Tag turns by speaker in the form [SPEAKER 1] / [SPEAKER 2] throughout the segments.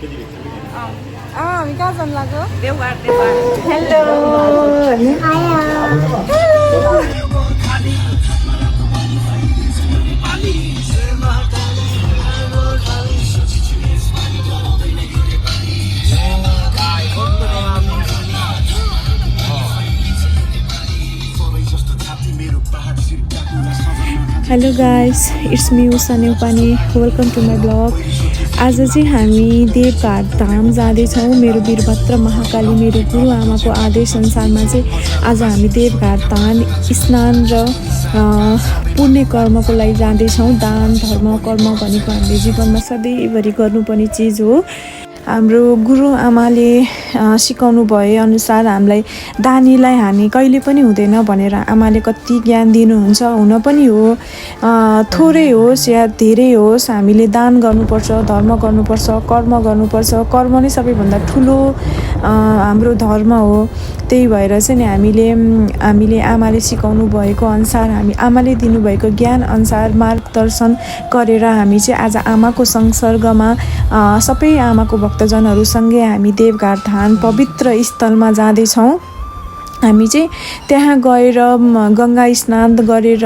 [SPEAKER 1] हामी कहाँ जानु लाग्यो?
[SPEAKER 2] देवघाट
[SPEAKER 1] hello
[SPEAKER 3] hello guys, it's me Usha Neupane. Welcome to my blog. आज चाहिँ हामी देवघाट धाम जाँदैछौँ। मेरो वीरभद्र महाकाली मेरो गुरुआमाको आदेश अनुसारमा चाहिँ आज हामी देवघाट धाम स्नान र पुण्य कर्मको लागि जाँदैछौँ। दान धर्म कर्म भनेको हामीले जीवनमा सधैँभरि गर्नुपर्ने चिज हो। हाम्रो गुरुआमाले सिकाउनु भए अनुसार हामीलाई दानीलाई हानि कहिले पनि हुँदैन भनेर आमाले कति ज्ञान दिनुहुन्छ। हुन पनि हो, थोरै होस् या धेरै होस्, हामीले दान गर्नुपर्छ, धर्म गर्नुपर्छ, कर्म गर्नुपर्छ। कर्म नै सबैभन्दा ठुलो हाम्रो धर्म हो। त्यही भएर चाहिँ नि हामीले आमाले सिकाउनु भएको अनुसार, हामी आमाले दिनुभएको ज्ञान अनुसार मार्गदर्शन गरेर हामी चाहिँ आज आमाको संसर्गमा सबै आमाको भक्तजनहरूसँगै हामी देवघाट धाम पवित्र स्थलमा जाँदैछौँ। हामी चाहिँ त्यहाँ गएर गङ्गा स्नान गरेर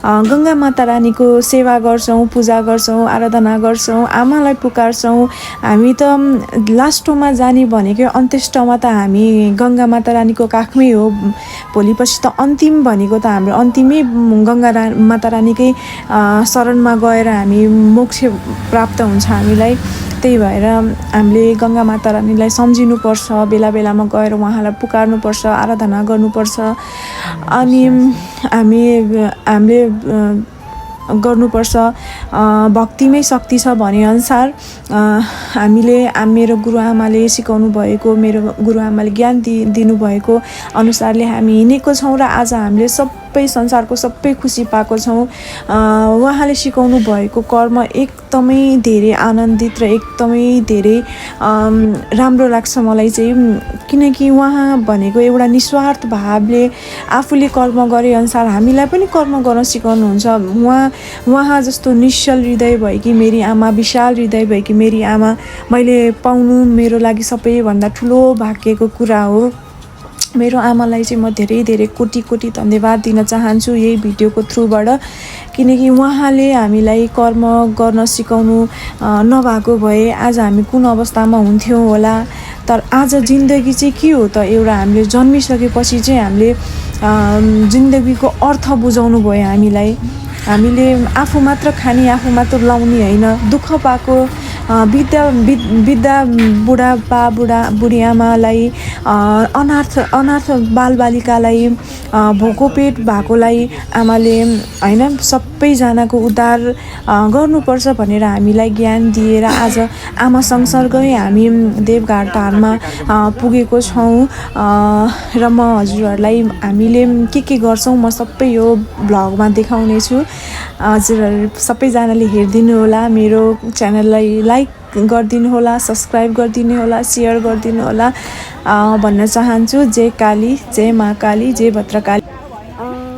[SPEAKER 3] गङ्गा माता रानीको सेवा गर्छौँ, पूजा गर्छौँ, आराधना गर्छौँ, आमालाई पुकार्छौँ। हामी त लास्टोमा जाने भनेको अन्त्येष्टमा त हामी गङ्गा माता रानीको काखमै हो। भोलिपछि त अन्तिम भनेको त हाम्रो अन्तिमै गङ्गा माता रानीकै शरणमा गएर हामी मोक्ष प्राप्त हुन्छ हामीलाई। त्यही भएर हामीले गङ्गा माता रानीलाई सम्झिनुपर्छ, बेला बेलामा गएर उहाँलाई पुकार्नुपर्छ, आराधना गर्नुपर्छ। अनि हामीले गर्नुपर्छ। भक्तिमै शक्ति छ भने अनुसार मेरो गुरुआमाले सिकाउनु भएको, मेरो गुरुआमाले ज्ञान दिनुभएको अनुसारले हामी हिँडेको छौँ र आज हामीले सबै संसारको सबै खुसी पाएको छौँ। उहाँले सिकाउनु भएको कर्म एकदमै धेरै आनन्दित र एकदमै धेरै राम्रो लाग्छ मलाई चाहिँ। किनकि उहाँ भनेको एउटा निस्वार्थ भावले आफूले कर्म गरे अनुसार हामीलाई पनि कर्म गर्न सिकाउनुहुन्छ। उहाँ जस्तो निश्चल हृदय भएकी मेरी आमा, विशाल हृदय भएकी मेरी आमा मैले पाउनु मेरो लागि सबैभन्दा ठुलो भाग्यको कुरा हो। मेरो आमालाई चाहिँ म धेरै धेरै कोटी कोटी धन्यवाद दिन चाहन्छु यही भिडियोको थ्रुबाट। किनकि उहाँले हामीलाई कर्म गर्न सिकाउनु नभएको भए आज हामी कुन अवस्थामा हुन्थ्यौँ होला। तर आज जिन्दगी चाहिँ के हो त? एउटा हामीले जन्मिसकेपछि चाहिँ हामीले जिन्दगीको अर्थ बुझाउनु भयो हामीलाई। हामीले आफू मात्र खाने, आफू मात्र लाउने होइन, दुःख पाएको वृद्ध बुढी आमालाई, अनाथ बालबालिकालाई, भोको पेट भएकोलाई आमाले होइन सबैजनाको उद्धार गर्नुपर्छ भनेर हामीलाई ज्ञान दिएर आज आमा संसर्गै हामी देवघाट धाममा पुगेको छौँ। र म हजुरहरूलाई हामीले के गर्छौँ म सबै यो भ्लगमा देखाउने छु। हजुरहरू सबैजनाले हेरिदिनु होला, मेरो च्यानललाई लाइक गरिदिनु होला, सब्सक्राइब गरिदिनु होला, सेयर गरिदिनु होला भन्न चाहन्छु। जय काली, जय महाकाली, जय भद्रकाली।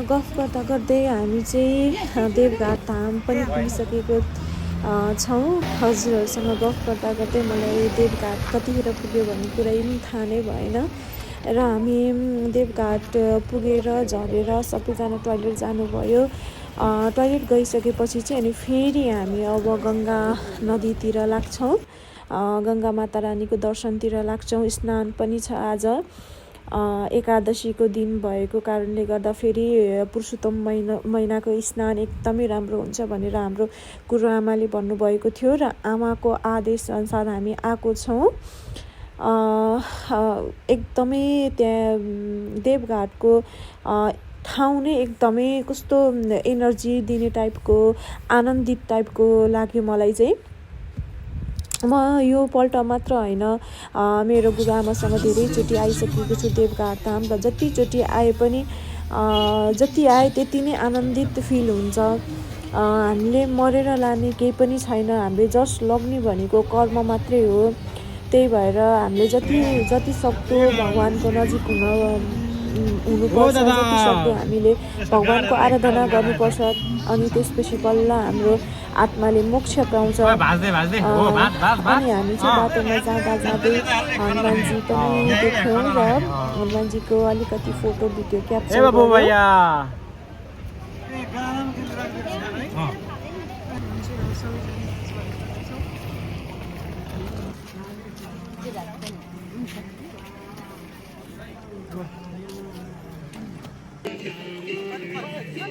[SPEAKER 3] गफ गर्दा गर्दै हामी चाहिँ देवघाट धाम पनि पुगिसकेको छौँ। हजुरहरूसँग गफ गर्दा गर्दै मलाई देवघाट कतिखेर पुग्यो भन्ने कुरा पनि थाहा नै भएन। र हामी देवघाट पुगेर झरेर सबैजना टोइलेट जानुभयो। टोइलेट गइसकेपछि चाहिँ अनि फेरि हामी अब गङ्गा नदीतिर लाग्छौँ, गङ्गा माता रानीको दर्शनतिर लाग्छौँ। स्नान पनि छ आज, एकादशीको दिन भएको कारणले गर्दा फेरि पुरुषोत्तम महिनाको स्नान एकदमै राम्रो हुन्छ भनेर हाम्रो गुरुआमाले भन्नुभएको थियो र आमाको आदेश अनुसार हामी आएको छौँ। एकदमै त्यहाँ देवघाटको ठाउँ नै एकदमै कस्तो एनर्जी दिने टाइपको, आनन्दित टाइपको लाग्यो मलाई चाहिँ। म यो पल्ट मात्र होइन, मेरो गुरुआमासँग धेरैचोटि आइसकेको छु देवघाट धाम र जतिचोटि आए पनि जति आए त्यति नै आनन्दित फिल हुन्छ। हामीले मरेर लाने केही पनि छैन, हामीले जस्ट लग्ने भनेको कर्म मात्रै हो। त्यही भएर हामीले जति सक्दो भगवानको नजिक हुन हुनुपर्छ। जतिसक्दो हामीले भगवानको आराधना गर्नुपर्छ अनि त्यसपछि बल्ल हाम्रो आत्माले मोक्ष पाउँछ। अनि हामी चाहिँ बाटोमा जाँदा जाँदै हनुमानजी पनि देख्यौँ र हनुमानजीको अलिकति फोटो भिडियो क्याप्चर गर्यौँ।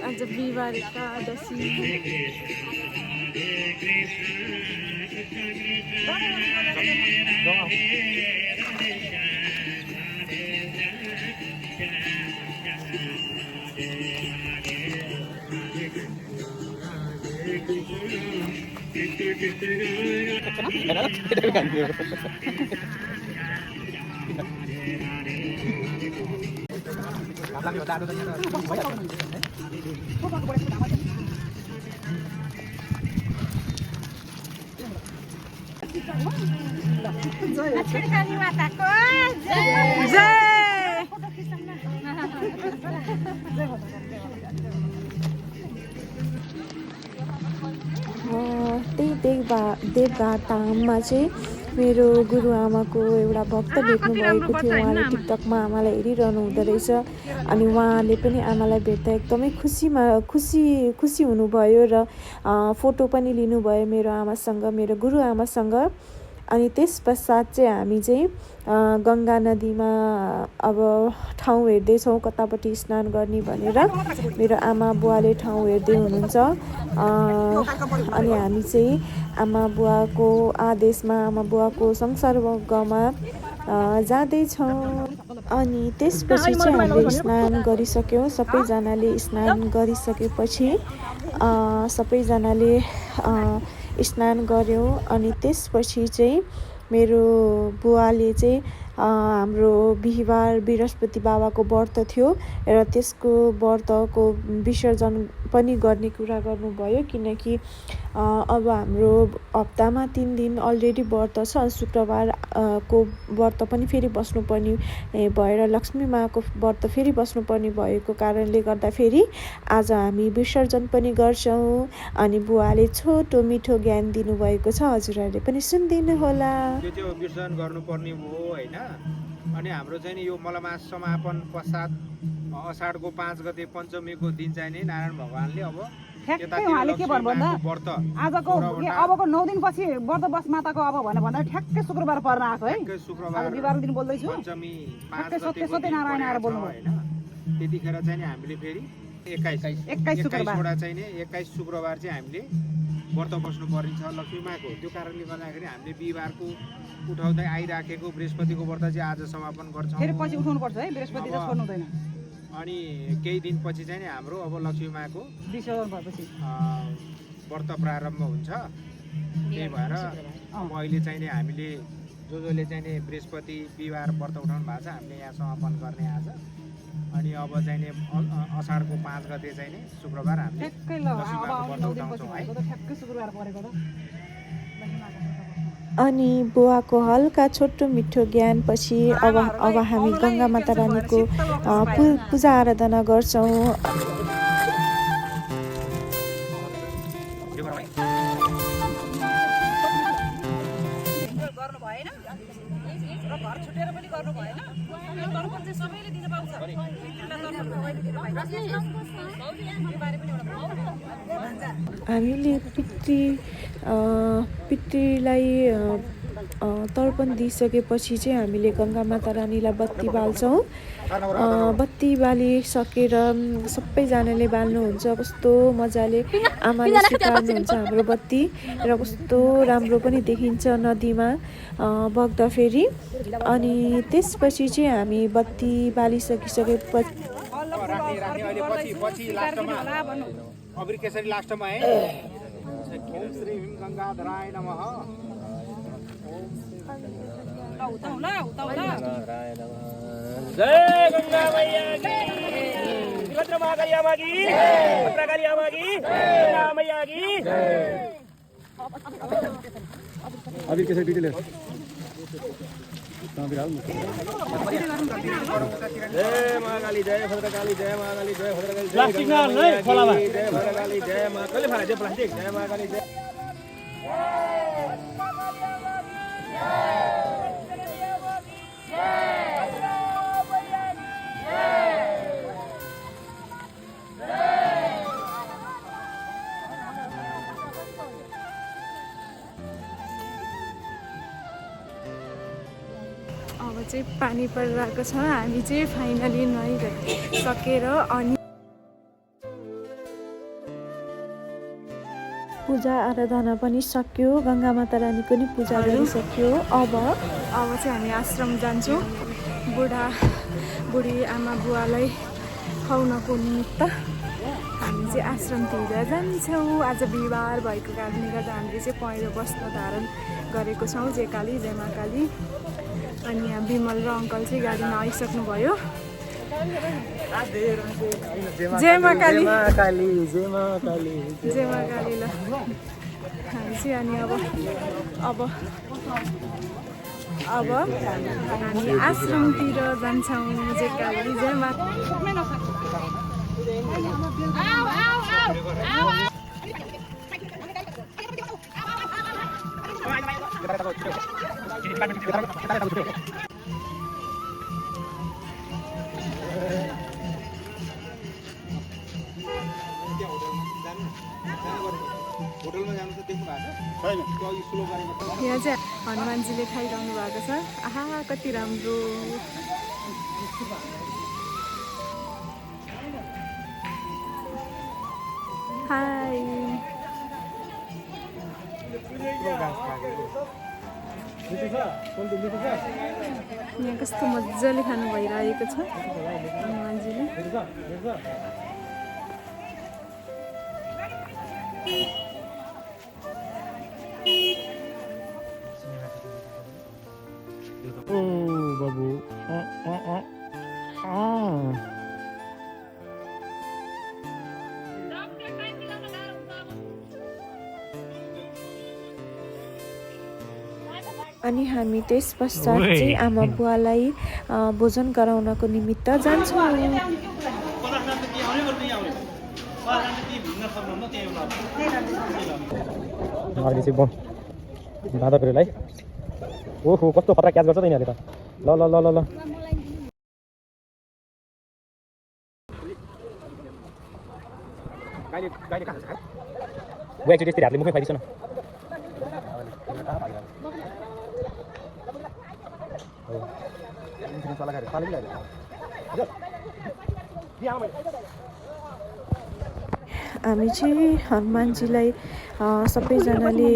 [SPEAKER 3] आज बिहिबार एकादशी त्यही देवघाट धाममा चाहिँ मेरो गुरुआमाको एउटा भक्त भेट्नु भएको थियो। उहाँले टिकटकमा आमालाई हेरिरहनु हुँदो रहेछ अनि उहाँले पनि आमालाई भेट्दा एकदमै खुसी हुनुभयो र फोटो पनि लिनुभयो मेरो आमासँग, मेरो गुरुआमासँग। अनि त्यस पश्चात चाहिँ हामी चाहिँ गङ्गा नदीमा अब ठाउँ हेर्दैछौँ कतापट्टि स्नान गर्ने भनेर। मेरो आमा बुवाले ठाउँ हेर्दै हुनुहुन्छ अनि हामी चाहिँ आमा बुवाको आदेशमा आमा बुवाको संसर्गमा जाँदैछौँ। अनि त्यसपछि चाहिँ हामीले स्नान गरिसक्यौँ। सबैजनाले स्नान गरिसकेपछि सबैजनाले स्नान गऱ्यौँ। अनि त्यसपछि चाहिँ मेरो बुवाले चाहिँ हाम्रो बिहिबार बृहस्पति बाबाको व्रत थियो र त्यसको व्रतको विसर्जन पनि गर्ने कुरा गर्नुभयो, किनकि अब हाम्रो हप्तामा 3 दिन अलरेडी व्रत छ। शुक्रबार को व्रत पनि फेरि बस्नुपर्ने भएर लक्ष्मी माको व्रत फेरि बस्नुपर्ने भएको कारणले गर्दा फेरि आज हामी विसर्जन पनि गर्छौँ। अनि बुवाले छोटो मिठो ज्ञान दिनुभएको छ, हजुरहरूले पनि सुनिदिनु होला।
[SPEAKER 2] त्यो चाहिँ विसर्जन गर्नुपर्ने हो होइन। अनि हाम्रो चाहिँ नि यो मलमास समापन पश्चात असाढको 5 गते पञ्चमीको दिन चाहिँ नि नारायण भगवानले अब
[SPEAKER 4] ठ्याक्कै उहाँले के भन्नुभन्दा आजको अबको 9 दिनपछि व्रत बस माताको अब भन्दा ठ्याक्कै शुक्रबार पर्न आएको है।
[SPEAKER 2] शुक्रबार
[SPEAKER 4] बिहिबारको दिन बोल्दैछु,
[SPEAKER 2] पञ्चमी 5
[SPEAKER 4] गते सत्यनारायण आएर बोल्नुभयो
[SPEAKER 2] हैन। त्यतिखेर चाहिँ नि हामीले फेरि 21 शुक्रबार चाहिँ नि 21 शुक्रबार चाहिँ हामीले व्रत बस्नु पर्ने छ लक्ष्मी माको। त्यो कारणले गर्दाखेरि हामीले बिहिबारको उठाउँदै आइराखेको बृहस्पतिको व्रत चाहिँ आज समापन गर्छौँ।
[SPEAKER 4] फेरि पछि उठाउनु पर्छ है, बृहस्पति त छोड्नु हुँदैन।
[SPEAKER 2] अनि केही दिनपछि चाहिँ नि हाम्रो अब लक्ष्मी माको
[SPEAKER 4] विसर्जन भएपछि
[SPEAKER 2] व्रत प्रारम्भ हुन्छ। त्यही भएर अब अहिले चाहिँ नि हामीले जसले चाहिँ नि बृहस्पति बिहिबार व्रत उठाउनु भएको छ हामीले यहाँ समापन गर्ने आज। अनि अब चाहिँ नि असाढको 5 गते चाहिँ नि शुक्रबार हामीले
[SPEAKER 4] ठ्याक्कै ल अब 9 दिनपछि भएको त ठ्याक्कै शुक्रबार परेको त।
[SPEAKER 3] अनि बुवाको हल्का छोटो मिठो ज्ञानपछि अब हामी गङ्गा माता रानीको पूजा आराधना गर्छौँ। हामीले पितृलाई तर्पण दिइसकेपछि चाहिँ हामीले गङ्गा माता रानीलाई बत्ती बाल्छौँ। बत्ती बालिसकेर सबैजनाले बाल्नुहुन्छ। कस्तो मजाले आमाले सिकाउनुहुन्छ हाम्रो बत्ती र कस्तो राम्रो पनि देखिन्छ नदीमा बग्दाखेरि। अनि त्यसपछि चाहिँ हामी बत्ती बालिसकेपछि
[SPEAKER 2] अमृतकेशरी लास्टमा है। ओम श्री हिम गङ्गाधराय नमः।
[SPEAKER 5] जय गंगा मैया की, भद्र महाकाली अम्मा की, भद्रकाली अम्मा की, गंगा मैया की।
[SPEAKER 2] अभी कैसे डिटेल है?
[SPEAKER 5] जय महाकाली जय भद्रकाली जय महाकाली जय भद्रकाली प्लास्टिक जय भद्रकाली जय महाकाली फाले प्लास्टिक जय महाकाली जय
[SPEAKER 3] अब चाहिँ पानी परिरहेको छ हामी चाहिँ फाइनली नुहाइ सकेर अनि पूजा आराधना पनि सक्यो गङ्गा माता रानीको पनि पूजा गरिसक्यो अब चाहिँ हामी आश्रम जान्छौँ बुढी आमा बुवालाई खुवाउनको निमित्त हामी चाहिँ आश्रमतिर जान्छौँ। आज बिहिबार भएको कारणले गर्दा हामीले चाहिँ पहेँलो वस्त्र धारण गरेको छौँ। जय काली जय महाकाली। अनि यहाँ विमल र अङ्कल चाहिँ गाडीमा आइसक्नुभयो। जय महाकाली जय महाकाली ल हामी चाहिँ अनि अब हामी आश्रमतिर जान्छौँ। जय काली जय यहाँ चाहिँ हनुमानजीले खाइरहनु भएको छ। आहा कति राम्रो। हाई यहाँ कस्तो मजाले खानु भइरहेको छ हनुमानजीले।
[SPEAKER 5] बाबु
[SPEAKER 3] अनि हामी त्यस पश्चात चाहिँ आमा बुवालाई भोजन गराउनको निमित्त जान्छौँ।
[SPEAKER 5] बाँदरहरूलाई ओहो कस्तो खतरा क्याच गर्छ त यिनीहरूले त। ल ल ल ल ल एकचोटि यस्तरी हातले मुखै खाइदिन्छ न।
[SPEAKER 3] हामी चाहिँ हनुमानजीलाई सबैजनाले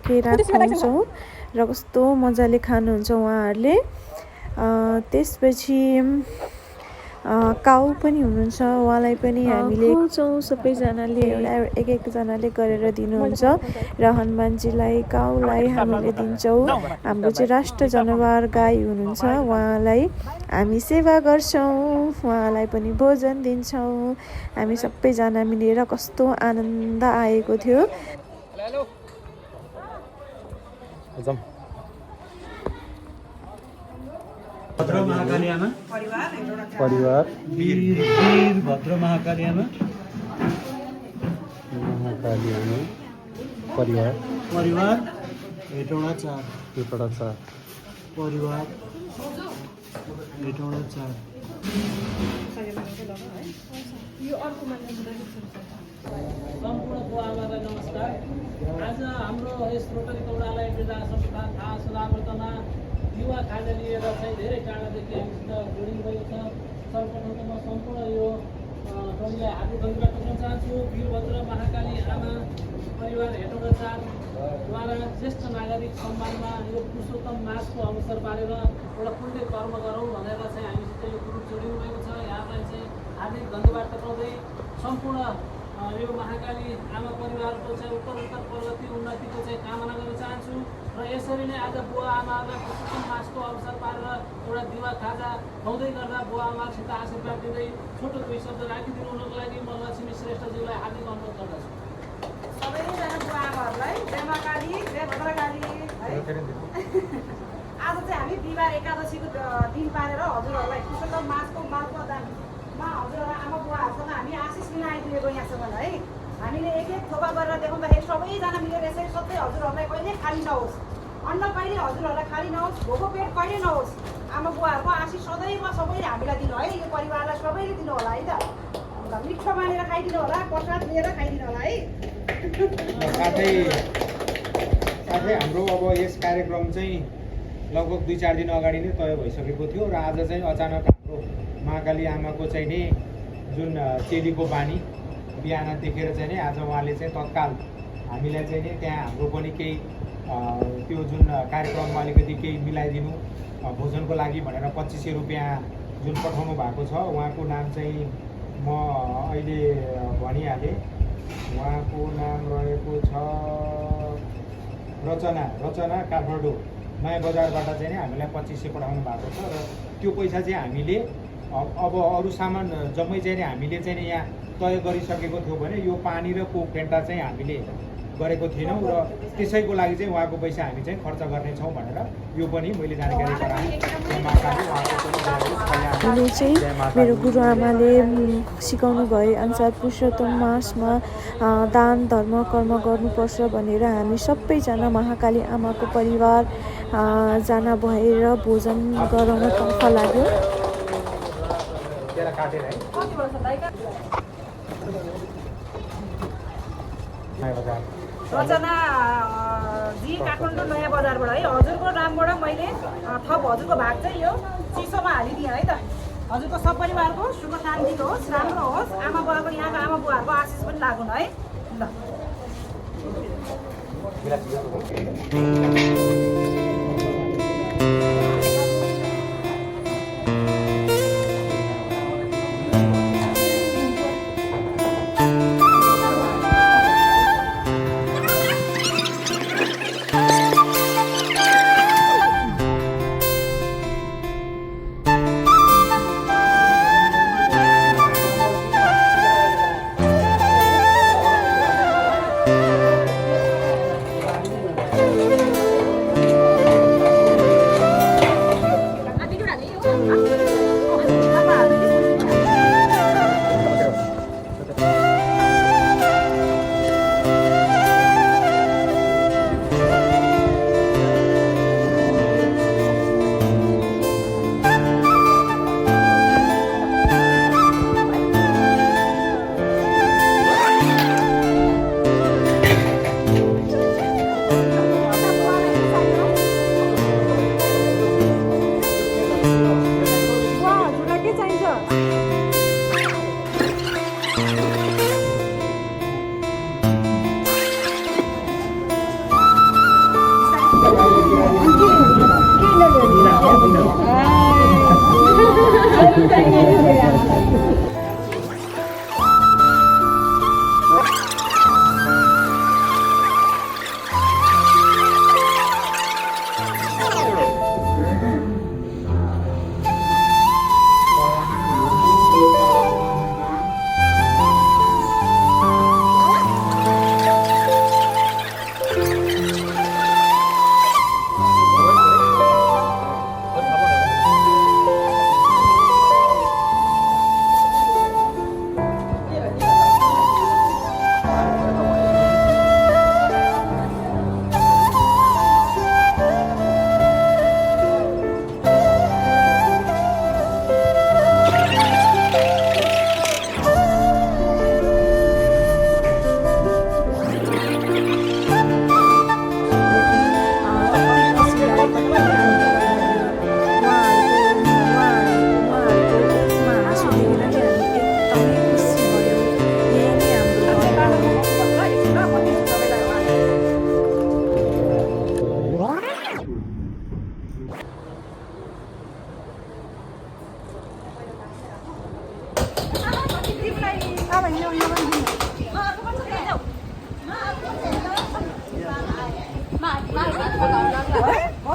[SPEAKER 3] केरा खुवाउँछौँ र कस्तो मजाले खानुहुन्छ उहाँहरूले। त्यसपछि काउ पनि हुनुहुन्छ, उहाँलाई पनि हामीले खुवाउँछौँ। सबैजनाले एक एकजनाले गरेर दिनुहुन्छ र हनुमानजीलाई काउलाई हामीले दिन्छौँ। हाम्रो चाहिँ राष्ट्र जनावर गाई हुनुहुन्छ, उहाँलाई हामी सेवा गर्छौँ, उहाँलाई पनि भोजन दिन्छौँ। हामी सबैजना मिलेर कस्तो आनन्द आएको थियो।
[SPEAKER 6] भद्र महाकाली आमा
[SPEAKER 5] परिवार
[SPEAKER 6] भद्र महाकाली आमा
[SPEAKER 5] परिवार
[SPEAKER 6] हेटौँडा 4 परिवार हेटौँडा 4।
[SPEAKER 7] सम्पूर्ण बुवाआमालाई नमस्कार। आज हाम्रो यस रोटरी तौडालाई वृद्धा संस्था थाहा सदावर्तमा युवा खाजा लिएर चाहिँ धेरै टाढादेखि हामीसित जोडिनुभएको छ। सर्वप्रथम म सम्पूर्ण यो टोलीलाई हार्दिक धन्यवाद दिन चाहन्छु। वीरभद्र महाकाली आमा परिवार हेटौँडा 4 द्वारा ज्येष्ठ नागरिक सम्मानमा यो पुरुषोत्तम मासको अवसर पारेर एउटा पुण्य कर्म गरौँ भनेर चाहिँ हामीसित यो ग्रुप जोडिनु भएको छ। यहाँलाई चाहिँ हार्दिक धन्यवाद टक्राउँदै सम्पूर्ण यो महाकाली आमा परिवारको चाहिँ उत्तरोत्तर प्रगति उन्नतिको चाहिँ कामना गर्न चाहन्छु। र यसरी नै आज बुवा आमाहरूलाई पुरुषोत्तम मासको अवसर पारेर एउटा दिवा खाजा खुवाउँदै गर्दा बुवा आमासित आशीर्वाद दिँदै छोटो 2 शब्द राखिदिनु हुनको लागि म लक्ष्मी श्रेष्ठज्यूलाई हार्दिक अनुरोध गर्दछु।
[SPEAKER 4] सबैजना बुवा आमाहरूलाई जय महाकाली जय भद्रकाली है। आज चाहिँ हामी बिहिबार एकादशीको दिन पारेर हजुरहरूलाई पुरुषोत्तम मासको दानमा हजुरहरूलाई आमा बुवाहरूसँग हामी आशिष लिन आइदिएको यहाँसम्म है। हामीले एक थोपा गरेर देखाउँदाखेरि सबैजना मिलेर यसरी सधैँ हजुरहरूलाई कहिले खाली नहोस्, अन्न कहिले हजुरहरूलाई खाली नहोस्, भोको पेट कहिले नहोस्। आमा बुवाहरूको आशिष सधैँ सबैले हामीलाई दिनु है, यो परिवारलाई सबैले दिनु होला है त। मिठो मानेर खाइदिनु होला, प्रसाद लिएर खाइदिनु होला है।
[SPEAKER 2] साथै हाम्रो अब यस कार्यक्रम चाहिँ लगभग 2-4 दिन अगाडि नै तय भइसकेको थियो र आज चाहिँ अचानक हाम्रो महाकाली आमाको चाहिँ नि जुन चेलीको बानी बिहान देखेर चाहिँ नि आज उहाँले चाहिँ तत्काल हामीलाई चाहिँ नि त्यहाँ हाम्रो पनि केही त्यो जुन कार्यक्रममा अलिकति केही मिलाइदिनु भोजनको लागि भनेर 2500 रुपियाँ जुन पठाउनु भएको छ। उहाँको नाम चाहिँ म अहिले भनिहालेँ, उहाँको नाम रहेको छ रचना काठमाडौँ नयाँ बजारबाट चाहिँ नि हामीलाई 2500 पठाउनु भएको छ। र त्यो पैसा चाहिँ हामीले अब अरू सामान जम्मै चाहिँ नि हामीले चाहिँ नि यहाँ तय गरिसकेको थियो भने यो पानी र कोक फेन्टा चाहिँ हामीले गरेको थिएनौँ र त्यसैको लागि चाहिँ उहाँको पैसा हामी चाहिँ खर्च गर्नेछौँ भनेर यो पनि मैले जानकारी गराएँ।
[SPEAKER 3] अहिले चाहिँ मेरो गुरुआमाले सिकाउनु भए अनुसार पुरुषोत्तम मासमा दान धर्म कर्म गर्नुपर्छ भनेर हामी सबैजना महाकाली आमाको परिवार जना भएर भोजन गराउन तर्फ लाग्यो।
[SPEAKER 4] रचना जी काठमाडौँ नयाँ बजारबाट है, हजुरको नामबाट मैले थप हजुरको भाग चाहिँ यो चिसोमा हालिदिएँ है त। हजुरको सपरिवारको सुख शान्ति होस्, राम्रो होस्, आमा बुवाको यहाँको आमा बुवाहरूको आशिष पनि लागुन् है ल।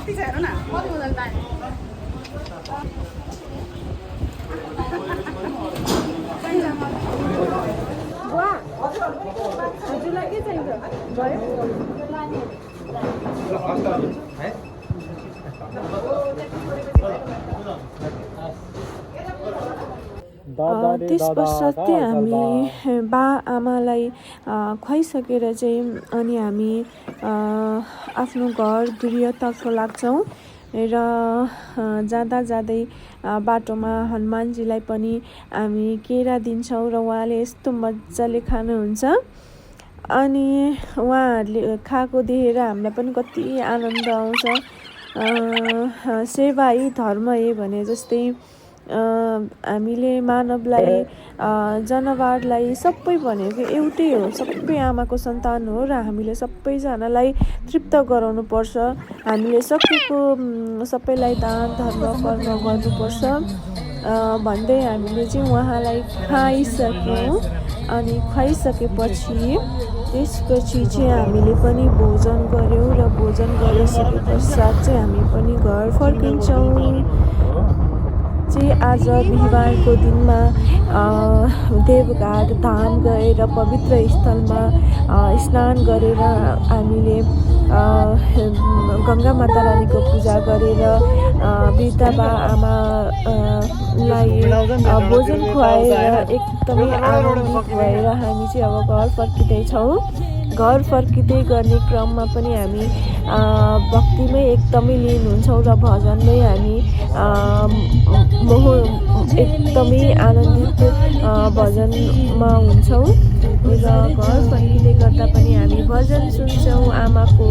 [SPEAKER 4] कति छ हेर न
[SPEAKER 1] हजुरलाई के चाहिन्छ भयो
[SPEAKER 3] त्यस पश्चात चाहिँ हामी बा आमालाई खुवाइसकेर चाहिँ अनि हामी आफ्नो घर गृहतर्फ लाग्छौँ र जाँदा जाँदै बाटोमा हनुमानजीलाई पनि हामी केरा दिन्छौँ र उहाँले यस्तो मजाले खानुहुन्छ अनि उहाँहरूले खाएको देखेर हामीलाई पनि कति आनन्द आउँछ। सेवा है धर्म है भने जस्तै हामीले मानवलाई जनावरलाई सबै भनेको एउटै हो, सबै आमाको सन्तान हो र हामीले सबैजनालाई तृप्त गराउनु पर्छ। हामीले सकेको सबैलाई दान धर्म कर्म गर्नुपर्छ भन्दै हामीले चाहिँ उहाँलाई खुवाइसक्यौँ अनि खुवाइसकेपछि त्यसपछि चाहिँ हामीले पनि भोजन गऱ्यौँ र भोजन गरिसके पश्चात चाहिँ हामी पनि घर फर्किन्छौँ। चाहिँ आज बिहिबारको दिनमा देवघाट धाम गएर पवित्र स्थलमा स्नान गरेर हामीले गङ्गा माता रानीको पूजा गरेर वृद्ध बा आमालाई भोजन खुवाएर एकदमै आनन्दित भएर हामी चाहिँ अब घर फर्किँदैछौँ। घर फर्किँदै गर्ने क्रममा पनि हामी भक्तिमै एकदमै लिन हुन्छौँ र भजनमै हामी एकदमै आनन्दित भजनमा हुन्छौँ र घर फर्किँदै गर्दा पनि हामी भजन सुन्छौँ आमाको।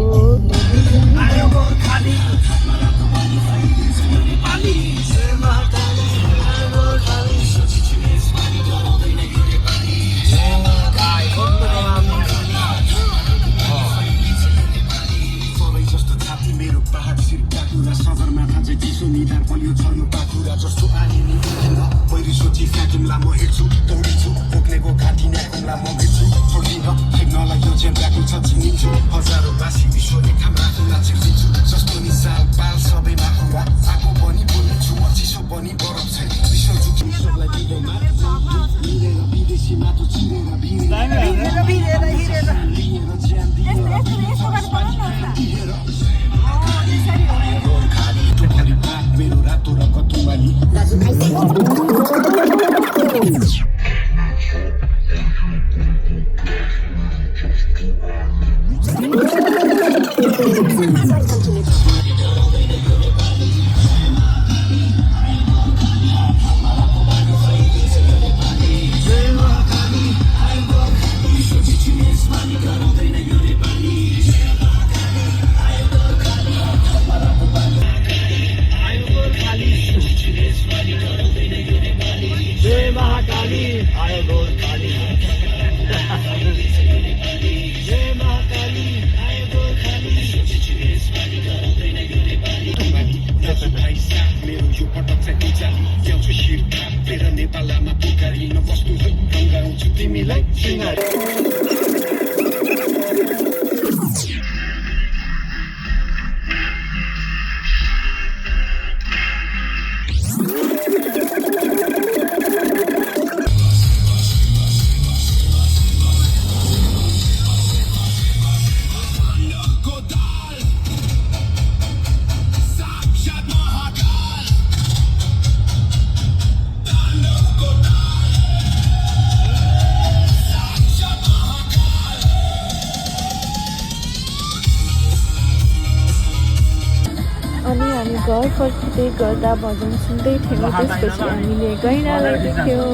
[SPEAKER 3] घर फर्किँदै गर्दा भजन सुन्दै थियौँ। त्यसपछि हामीले गैँडालाई देख्यौँ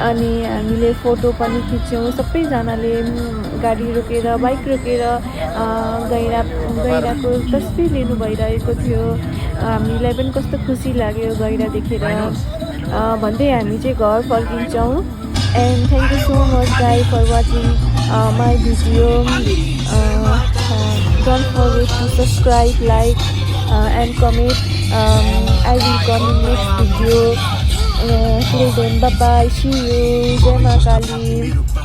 [SPEAKER 3] अनि हामीले फोटो पनि खिच्यौँ। सबैजनाले गाडी रोकेर बाइक रोकेर गैँडाको तस्बिर लिनु भइरहेको थियो। हामीलाई पनि कस्तो खुसी लाग्यो गैँडा देखेर भन्दै हामी चाहिँ घर फर्किन्छौँ। And thank you so much guys for watching my video. Don't forget to subscribe, like and comment. I will come in next video. Till then, bye bye. See you. Jai Maa Kali.